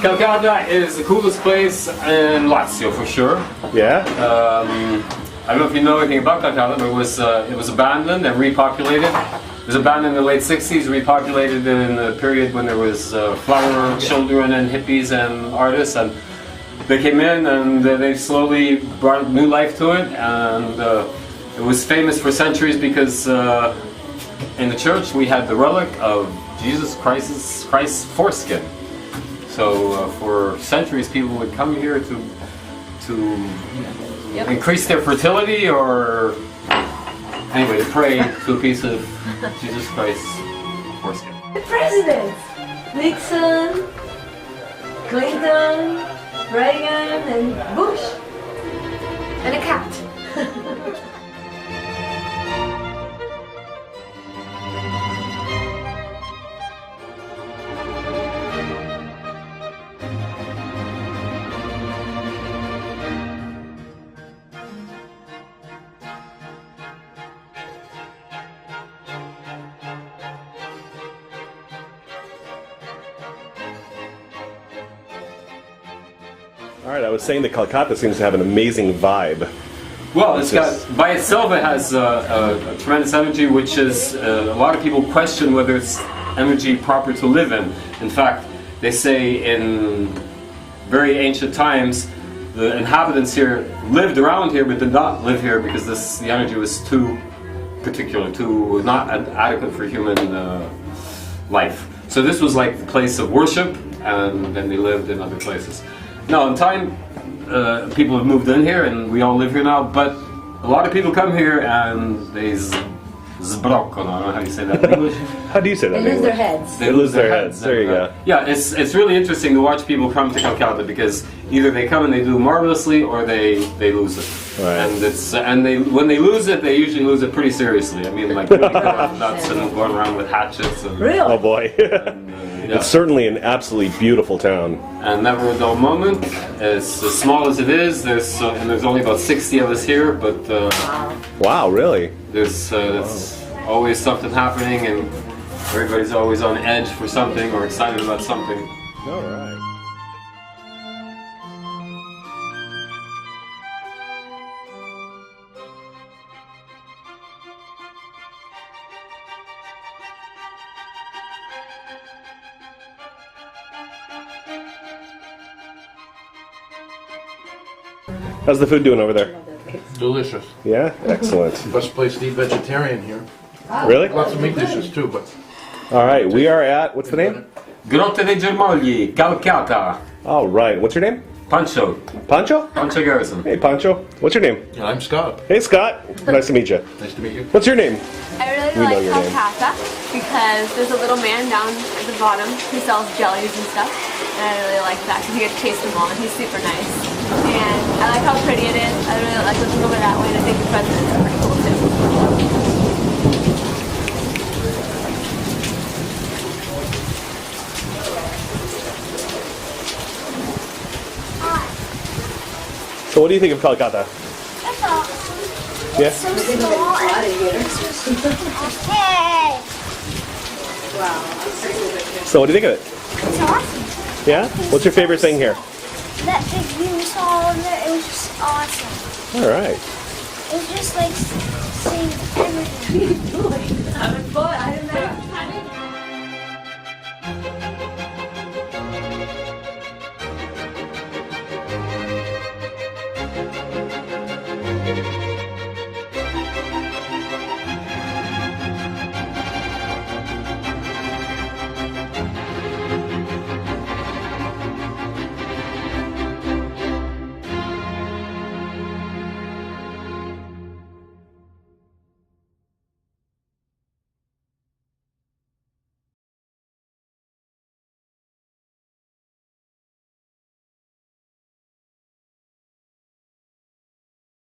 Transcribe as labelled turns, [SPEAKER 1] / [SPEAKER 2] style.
[SPEAKER 1] Calcata is the coolest place in Lazio for sure.
[SPEAKER 2] Yeah?
[SPEAKER 1] I don't know if you know anything about Calcata, but it was abandoned and repopulated. It was abandoned in the late 60s, repopulated in a period when there was flower children and hippies and artists, and they came in and they slowly brought new life to it, and it was famous for centuries because in the church we had the relic of Jesus Christ's foreskin. So for centuries people would come here to increase their fertility, or anyway, to pray to a piece of Jesus Christ's foreskin.
[SPEAKER 3] The presidents! Nixon, Clinton, Reagan, and Bush. And a cat.
[SPEAKER 2] Alright, I was saying that Calcata seems to have an amazing vibe.
[SPEAKER 1] Well, by itself it has a tremendous energy, which is, a lot of people question whether it's energy proper to live in. In fact, they say in very ancient times, the inhabitants here lived around here but did not live here because the energy was too particular, not adequate for human life. So this was like the place of worship, and then they lived in other places. Now, in time, people have moved in here, and we all live here now. But a lot of people come here, and they zbrok. I don't know how you say that in English.
[SPEAKER 2] How do you say that
[SPEAKER 3] They
[SPEAKER 2] in
[SPEAKER 3] lose their
[SPEAKER 2] English?
[SPEAKER 3] heads.
[SPEAKER 2] They lose their heads. There you go.
[SPEAKER 1] Yeah, it's really interesting to watch people come to Calcata because either they come and they do marvelously, or they lose it.
[SPEAKER 2] Right.
[SPEAKER 1] And when they lose it, they usually lose it pretty seriously. I mean, like really going nuts and going around with hatchets. And,
[SPEAKER 3] Really?
[SPEAKER 2] Oh boy.
[SPEAKER 1] yeah.
[SPEAKER 2] It's certainly an absolutely beautiful town.
[SPEAKER 1] And never a dull moment. It's as small as it is. There's only about 60 of us here, but
[SPEAKER 2] Wow, really?
[SPEAKER 1] there's always something happening, and everybody's always on edge for something or excited about something.
[SPEAKER 2] Alright. How's the food doing over there?
[SPEAKER 4] Delicious.
[SPEAKER 2] Yeah? Excellent.
[SPEAKER 4] Best place to eat vegetarian here.
[SPEAKER 2] Really?
[SPEAKER 4] Lots of meat dishes too, but
[SPEAKER 2] Alright, we are at, what's the name?
[SPEAKER 1] Grotte dei Germogli, Calcata.
[SPEAKER 2] Alright, what's your name?
[SPEAKER 1] Pancho.
[SPEAKER 2] Pancho?
[SPEAKER 1] Pancho Garrison.
[SPEAKER 2] Hey Pancho, what's your name?
[SPEAKER 4] yeah, I'm Scott.
[SPEAKER 2] Hey Scott, nice to meet you.
[SPEAKER 4] Nice to meet you.
[SPEAKER 2] What's your name?
[SPEAKER 5] I really
[SPEAKER 2] We know
[SPEAKER 5] like
[SPEAKER 2] your name.
[SPEAKER 5] Calcata because there's a little man down at the bottom who sells jellies and stuff, and I really like that because you get to taste them all, and he's super nice. And I like how pretty it is. I really like looking over that way, and I think the presidents are pretty cool too.
[SPEAKER 2] So what do you think of Calcata?
[SPEAKER 6] That's awesome.
[SPEAKER 2] Yeah?
[SPEAKER 6] So small and hey,
[SPEAKER 2] So what do you think of it?
[SPEAKER 6] it's awesome.
[SPEAKER 2] Yeah? What's your favorite thing here?
[SPEAKER 6] That big view we saw over there, it was just awesome.
[SPEAKER 2] Alright.
[SPEAKER 6] It was just like seeing everything.